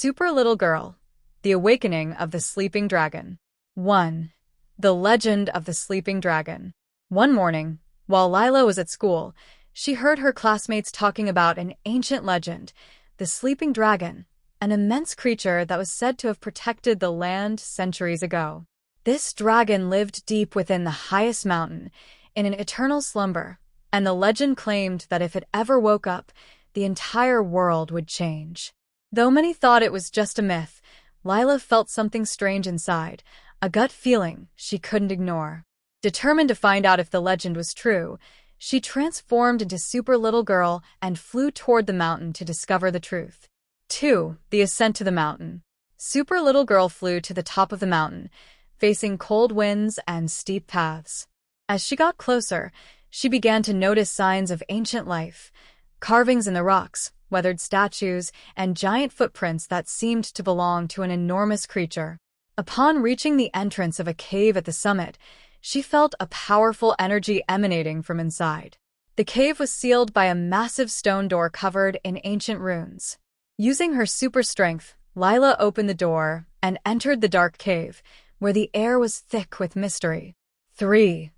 Super Little Girl, The Awakening of the Sleeping Dragon. 1. The Legend of the Sleeping Dragon. One morning, while Lila was at school, she heard her classmates talking about an ancient legend, the Sleeping Dragon, an immense creature that was said to have protected the land centuries ago. This dragon lived deep within the highest mountain, in an eternal slumber, and the legend claimed that if it ever woke up, the entire world would change. Though many thought it was just a myth, Lila felt something strange inside, a gut feeling she couldn't ignore. Determined to find out if the legend was true, she transformed into Super Little Girl and flew toward the mountain to discover the truth. 2. The Ascent to the Mountain. Super Little Girl flew to the top of the mountain, facing cold winds and steep paths. As she got closer, she began to notice signs of ancient life, carvings in the rocks, weathered statues, and giant footprints that seemed to belong to an enormous creature. Upon reaching the entrance of a cave at the summit, she felt a powerful energy emanating from inside. The cave was sealed by a massive stone door covered in ancient runes. Using her super strength, Lila opened the door and entered the dark cave, where the air was thick with mystery. 3.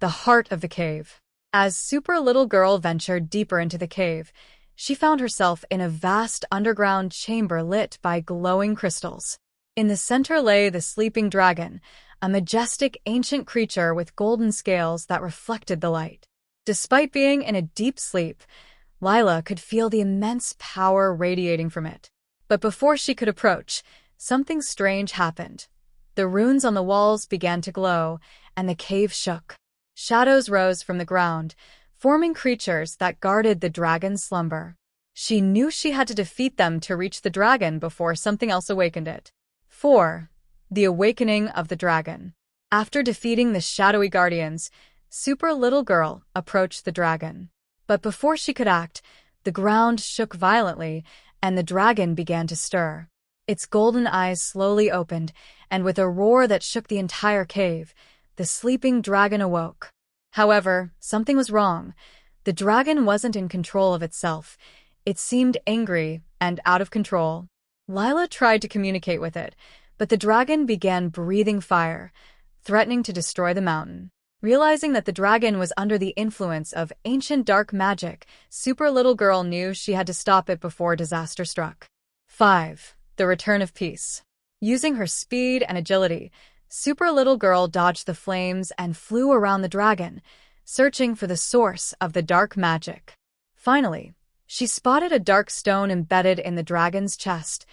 The Heart of the Cave. As Super Little Girl ventured deeper into the cave, she found herself in a vast underground chamber lit by glowing crystals. In the center lay the sleeping dragon, a majestic ancient creature with golden scales that reflected the light. Despite being in a deep sleep, Lila could feel the immense power radiating from it. But before she could approach, something strange happened. The runes on the walls began to glow, and the cave shook. Shadows rose from the ground, forming creatures that guarded the dragon's slumber. She knew she had to defeat them to reach the dragon before something else awakened it. 4. The Awakening of the Dragon. After defeating the shadowy guardians, Super Little Girl approached the dragon. But before she could act, the ground shook violently, and the dragon began to stir. Its golden eyes slowly opened, and with a roar that shook the entire cave, the sleeping dragon awoke. However, something was wrong. The dragon wasn't in control of itself. It seemed angry and out of control. Lila tried to communicate with it, but the dragon began breathing fire, threatening to destroy the mountain. Realizing that the dragon was under the influence of ancient dark magic, Super Little Girl knew she had to stop it before disaster struck. 5. The Return of Peace. Using her speed and agility, Super Little Girl dodged the flames and flew around the dragon, searching for the source of the dark magic. Finally, she spotted a dark stone embedded in the dragon's chest,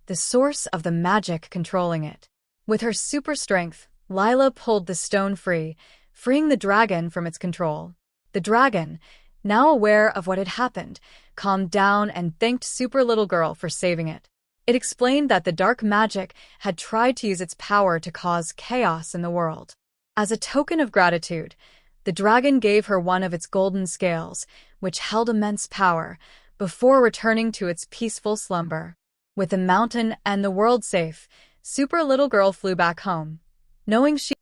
the source of the magic controlling it. With her super strength, Lila pulled the stone free, freeing the dragon from its control. The dragon, now aware of what had happened, calmed down and thanked Super Little Girl for saving it. It explained that the dark magic had tried to use its power to cause chaos in the world. As a token of gratitude, the dragon gave her one of its golden scales, which held immense power, before returning to its peaceful slumber. With the mountain and the world safe, Super Little Girl flew back home, knowing she